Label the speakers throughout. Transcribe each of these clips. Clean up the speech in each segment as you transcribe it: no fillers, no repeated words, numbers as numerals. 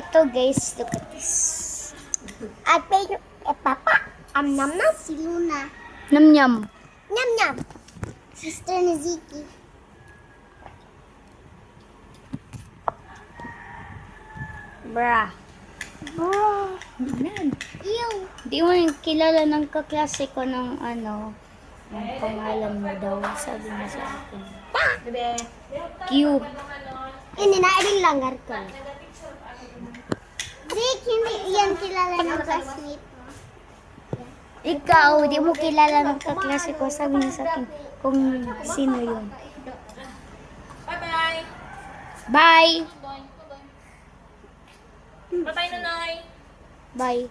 Speaker 1: Ito guys, look at this. Ate, papa, nam nam, si Luna.
Speaker 2: Nam nyam.
Speaker 1: Nam nam. Sister ni Ziki.
Speaker 2: Bra.
Speaker 1: Bro.
Speaker 2: Nan.
Speaker 1: Ew.
Speaker 2: Di mo yung kilala ng kaklase ko ng ano, ang pangalan mo daw, sabi mo sa akin. Q.
Speaker 1: Hindi na, iling langgar ko. Zeke, hindi yan kilala ng classmate mo.
Speaker 2: Ikaw, di mo kilala ng kaklase ko, sabi mo sa akin kung sino yun.
Speaker 3: Bye-bye.
Speaker 2: Bye!
Speaker 3: Bye-bye, Nonoy.
Speaker 2: Bye.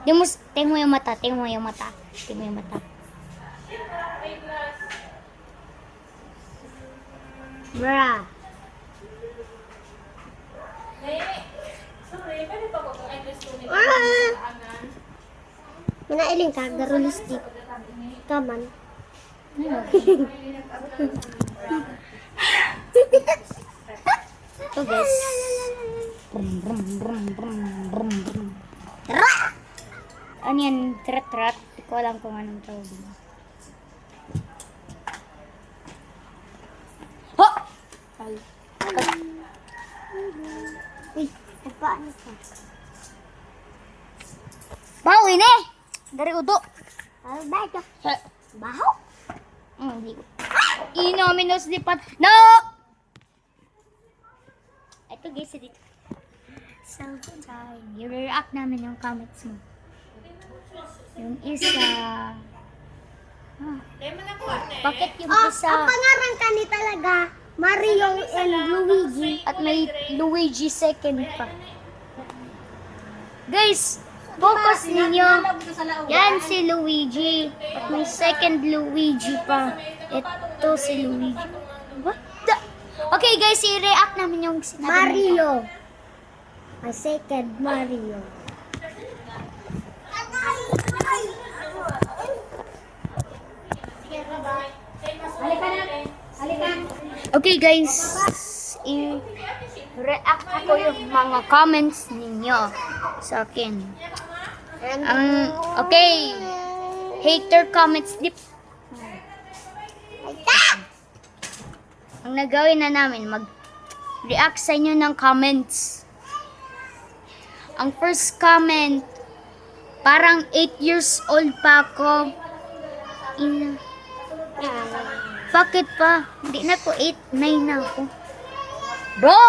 Speaker 2: Di mo, tingin mo yung mata, tingin mo yung mata. Tingin mo yung mata.
Speaker 1: Bra.
Speaker 3: Sorry, pwede pa ko kung endless tuning
Speaker 1: Ah!
Speaker 3: sa anan.
Speaker 1: Minailing ka, garulistik. Kaman.
Speaker 2: Ito guys. Brum, brum, brum, brum, brum, brum.
Speaker 1: Tara!
Speaker 2: Ano yan? Trat-trat? Hindi ko alam kung anong tawag mo. Ho! Ay.
Speaker 1: Uy, paano ka?
Speaker 2: Baho ini! Dari udo.
Speaker 1: Alberto.
Speaker 2: Sa...
Speaker 1: Baho?
Speaker 2: Hindi ko. Inominus lipat. No! Ito guys, dito. So, time. I-react namin yung comments mo. Yung isa... Bakit yung
Speaker 1: Oh,
Speaker 2: isa...
Speaker 1: ang pangalan ka ni talaga, Mario and Luigi.
Speaker 2: At may Luigi second pa. Guys, focus ninyo. Yan si Luigi. At may second Luigi pa. Ito si Luigi. What the? Okay guys, i-react namin yung sinabi mo.
Speaker 1: Mario. My second Mario.
Speaker 2: Okay guys, i-react ako yung mga comments ninyo sa akin. Okay, hater comments dip. Ang nagawin na namin, mag-react sa inyo ng comments. Ang first comment, parang 8 years old pa ako. Bakit pa? Hindi na ko 8, 9 na ako. Bro!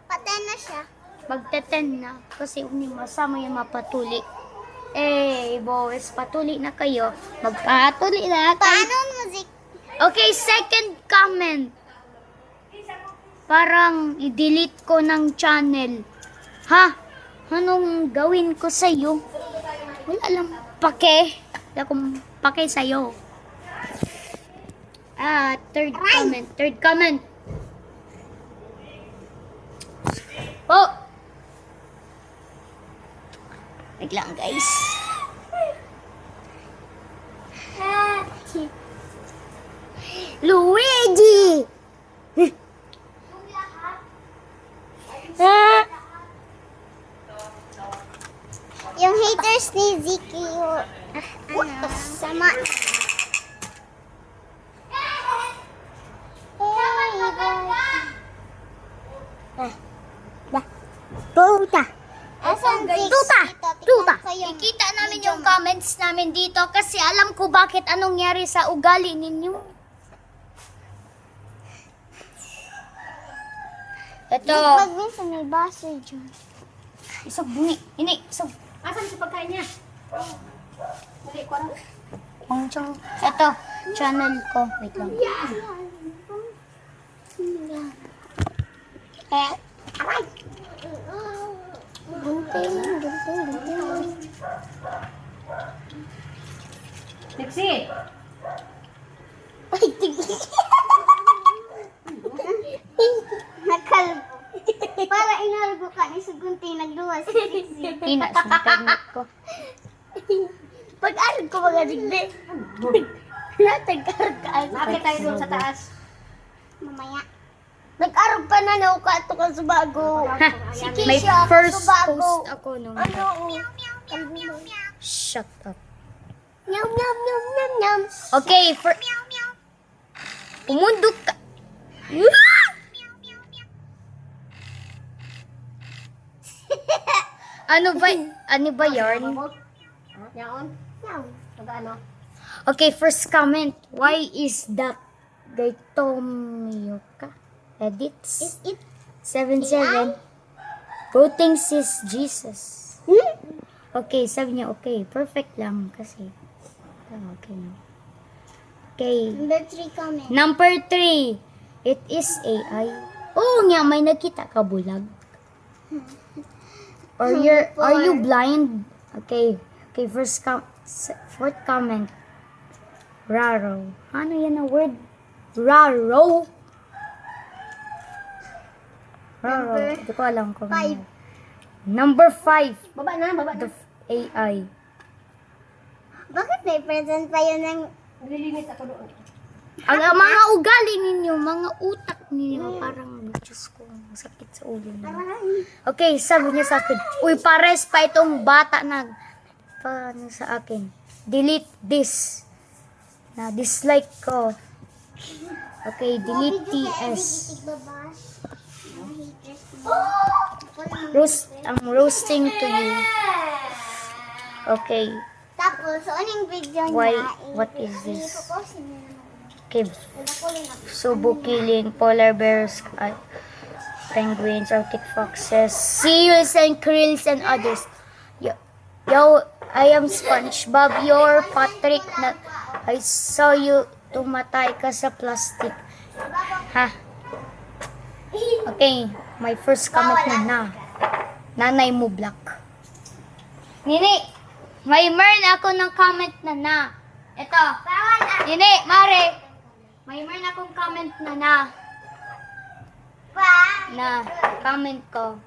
Speaker 1: Patay na siya.
Speaker 2: Magte-10 na. Kasi masama yung mapatuli. Eh, boys, patuli na kayo. Magpatuli na kayo.
Speaker 1: Paano music?
Speaker 2: Okay, second comment. Parang i-delete ko ng channel. Ha? Anong gawin ko sa'yo? Wala lang pake. Wala akong pake sa'yo. Third comment. Third comment. Oh! Wait lang, guys.
Speaker 1: Luigi! Yung haters ni Ziki, sama. Tuta. Asan Tuta! Tuta!
Speaker 2: Ikita namin yung comments namin dito kasi alam ko bakit anong nangyari sa ugali ninyo. Ito.
Speaker 1: Pag minsan may baso dyan.
Speaker 2: Isog bungi. Ini, isog.
Speaker 3: Asan sa pagkain niya? Dali ko lang.
Speaker 2: Ito, channel ko. Wait lang.
Speaker 1: Aray! Gunting, gunting, gunting.
Speaker 3: Lexi!
Speaker 1: Ay, tigil. Nakalbo. Para inalbo ka ni sa gunting nagluwas.
Speaker 2: Hina sa internet ko.
Speaker 1: Pag-arag ko mga digdi. Natag-arag ka.
Speaker 3: Bakit tayo doon sa taas?
Speaker 1: Mamaya. Nag-arag pa nanauka ito ka sa bago.
Speaker 2: Ha?
Speaker 1: Sige
Speaker 2: May
Speaker 1: siya,
Speaker 2: first
Speaker 1: kaso bago.
Speaker 2: post ako nung...
Speaker 1: Ano?
Speaker 2: Shut up.
Speaker 1: Nyam, nyam, nyam, nyam, nyam.
Speaker 2: Okay, for... Pumundok ka. Ano ba yarn?
Speaker 3: Yaon.
Speaker 1: Nyam.
Speaker 3: Mag-ano?
Speaker 2: Okay, first comment. Why is that Gaitomiyoka edits?
Speaker 1: Is it?
Speaker 2: 77. Voting sis Jesus. Okay, sabi niya okay. Perfect lang kasi. Okay na. Okay.
Speaker 1: Number 3 comment.
Speaker 2: Number 3. It is AI. Oo nga, may nakita ka bulag. Are you blind? Okay. Okay, fourth comment. Raro. Ano yan na word? Raro. Raro.
Speaker 1: Number
Speaker 2: Hindi ko alam kung
Speaker 1: five.
Speaker 2: ano. Number 5.
Speaker 3: Baba na, baba na.
Speaker 2: The AI.
Speaker 1: Bakit may present pa yun ng...
Speaker 3: Nililimit ako doon.
Speaker 2: Ang mga ugali ninyo, mga utak ninyo, parang, Diyos ko, masakit sa ulo na. Okay, sabi niya sa akin, uy, pares pa itong bata na, paano sa akin, delete this. Na dislike ko. Okay, delete TS. I'm roasting to you. Okay,
Speaker 1: Tapos, anong video
Speaker 2: Why?
Speaker 1: niya?
Speaker 2: What is this?
Speaker 1: Ipopost niya naman.
Speaker 2: okay. Subo killing, polar bears, penguins, arctic foxes, seals and krills and others. Yo, I am SpongeBob, your Patrick. I saw you tumatay ka sa plastic. Ha? Okay, my first comment na. Nanay mo black. Nini, may meron ako ng comment na. Ito. Nini, Mare. May meron akong comment na. Na, comment ko.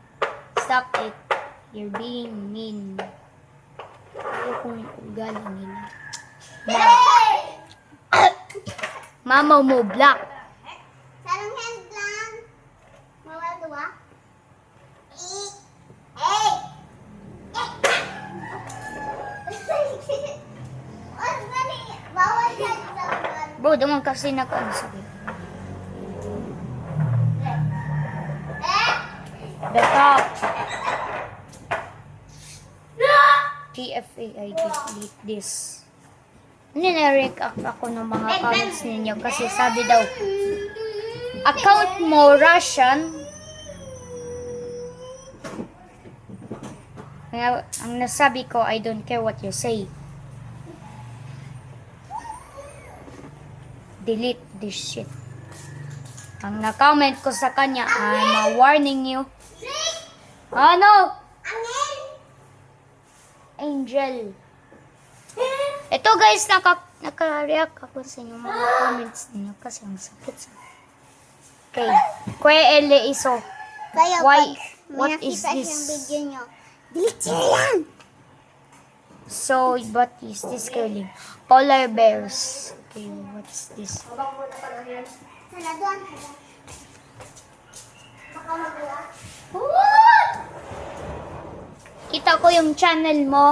Speaker 2: Stop it. You're being mean. Ayaw kong ugali nila. Mama mo black.
Speaker 1: Sarang hand lang. Mawala duwa. Bawal yan sa
Speaker 2: Bro, naman kasi nag-ano sabi. The top. TFA, I delete this. Nire-react ako ng mga comments ninyo kasi sabi daw, account mo Russian. Kaya, ang nasabi ko, I don't care what you say. Delete this shit. Ang na-comment ko sa kanya, I'm warning you. Ano? Angel. Ito guys, naka-react ako sa inyong mga comments ninyo kasi ang sakit sa... Okay. Kuya Ele Iso.
Speaker 1: Kaya
Speaker 2: Why?
Speaker 1: pag
Speaker 2: What
Speaker 1: may
Speaker 2: is
Speaker 1: nakita
Speaker 2: this?
Speaker 1: siyang video nyo, delete niya yan!
Speaker 2: So, what is this curling? Polar bears. Okay, what's this?
Speaker 1: Sana doon. Baka magawa.
Speaker 2: Kita ko yung channel mo.